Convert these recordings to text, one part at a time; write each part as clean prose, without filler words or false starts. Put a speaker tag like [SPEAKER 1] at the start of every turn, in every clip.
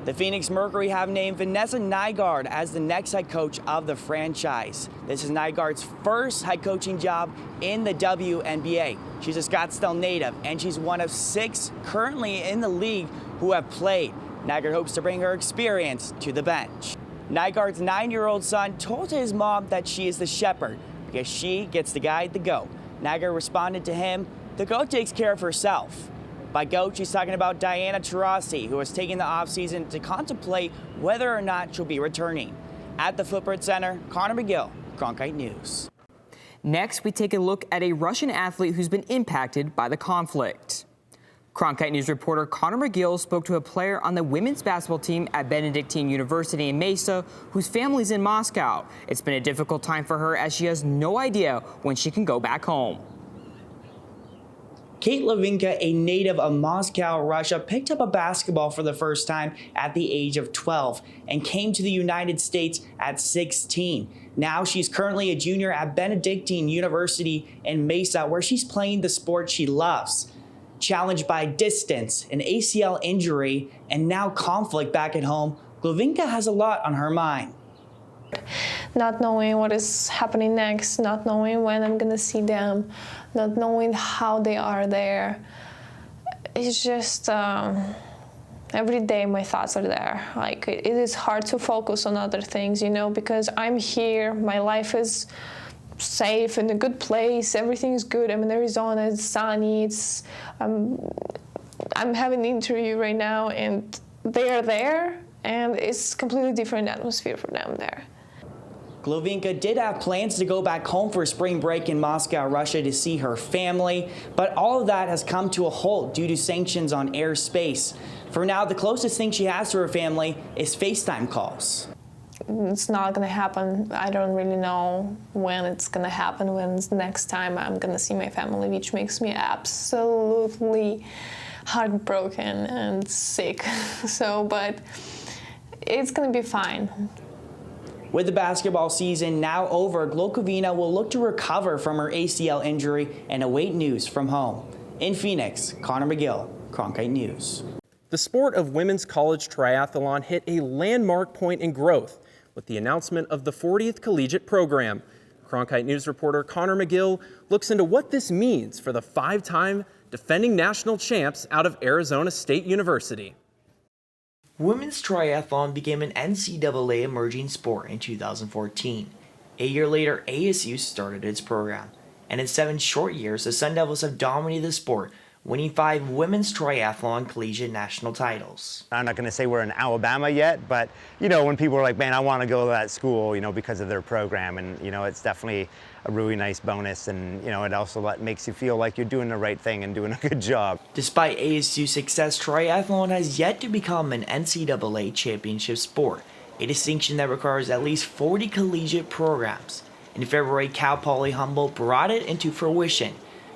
[SPEAKER 1] The Phoenix Mercury have named Vanessa Nygaard as the next head coach of the franchise. This is Nygaard's first head coaching job in the WNBA. She's a Scottsdale native, and she's one of 6 currently in the league who have played. Nygaard hopes to bring her experience to the bench. Nygaard's 9-year-old son told his mom that she is the shepherd because she gets to guide the goat. Nygaard responded to him, "The goat takes care of herself." By goat, she's talking about Diana Taurasi, who has taken the offseason to contemplate whether or not she'll be returning. At the Footprint Center, Conor McGill, Cronkite News.
[SPEAKER 2] Next, we take a look at a Russian athlete who's been impacted by the conflict. Cronkite News reporter Conor McGill spoke to a player on the women's basketball team at Benedictine University in Mesa, whose family's in Moscow. It's been a difficult time for her as she has no idea when she can go back home.
[SPEAKER 1] Kate Levinka, a native of Moscow, Russia, picked up a basketball for the first time at the age of 12 and came to the United States at 16. Now she's currently a junior at Benedictine University in Mesa, where she's playing the sport she loves. Challenged by distance, an ACL injury, and now conflict back at home, Levinka has a lot on her mind.
[SPEAKER 3] Not knowing what is happening next, not knowing when I'm gonna see them, not knowing how they are there. It's just every day my thoughts are there. Like it is hard to focus on other things, you know, because I'm here, my life is safe, in a good place, everything's good. I'm in Arizona, it's sunny, I'm having an interview right now and they are there and it's completely different atmosphere for them there.
[SPEAKER 1] Levinka did have plans to go back home for spring break in Moscow, Russia to see her family, but all of that has come to a halt due to sanctions on airspace. For now, the closest thing she has to her family is FaceTime calls.
[SPEAKER 3] It's not going to happen. I don't really know when it's going to happen, when's the next time I'm going to see my family, which makes me absolutely heartbroken and sick. But it's going to be fine.
[SPEAKER 1] With the basketball season now over, Glokavina will look to recover from her ACL injury and await news from home. In Phoenix, Conor McGill, Cronkite News.
[SPEAKER 4] The sport of women's college triathlon hit a landmark point in growth with the announcement of the 40th collegiate program. Cronkite News reporter Conor McGill looks into what this means for the 5-time defending national champs out of Arizona State University.
[SPEAKER 1] Women's triathlon became an NCAA emerging sport in 2014. A year later, ASU started its program. And in 7 short years, the Sun Devils have dominated the sport, winning 5 women's triathlon collegiate national titles.
[SPEAKER 5] I'm not going to say we're in Alabama yet, but, you know, when people are like, man, I want to go to that school, you know, because of their program. And, you know, it's definitely a really nice bonus. And, you know, it also makes you feel like you're doing the right thing and doing a good job.
[SPEAKER 1] Despite ASU's success, triathlon has yet to become an NCAA championship sport, a distinction that requires at least 40 collegiate programs. In February, Cal Poly Humboldt brought it into fruition.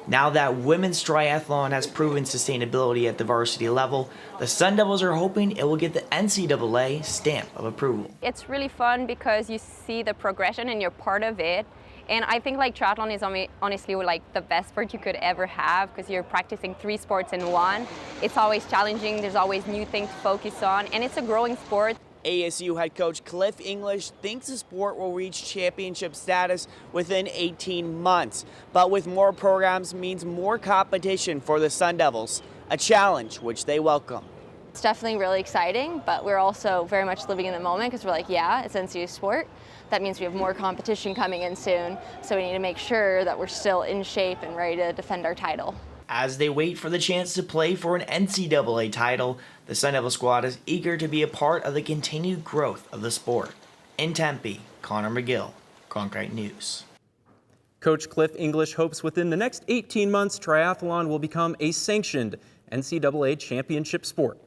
[SPEAKER 1] Now that women's triathlon has proven sustainability at the varsity level, the Sun Devils are hoping it will get the NCAA stamp of approval.
[SPEAKER 6] It's really fun because you see the progression and you're part of it. And I think like triathlon is honestly like the best sport you could ever have because you're practicing 3 sports in one. It's always challenging, there's always new things to focus on, and it's a growing sport.
[SPEAKER 1] ASU head coach Cliff English thinks the sport will reach championship status within 18 months. But with more programs means more competition for the Sun Devils, a challenge which they welcome.
[SPEAKER 6] It's definitely really exciting, but we're also very much living in the moment because we're like, yeah, it's NCAA sport. That means we have more competition coming in soon, so we need to make sure that we're still in shape and ready to defend our title.
[SPEAKER 1] As they wait for the chance to play for an NCAA title, the Sun Devil squad is eager to be a part of the continued growth of the sport. In Tempe, Conor McGill, Cronkite News.
[SPEAKER 4] Coach Cliff English hopes within the next 18 months, triathlon will become a sanctioned NCAA championship sport.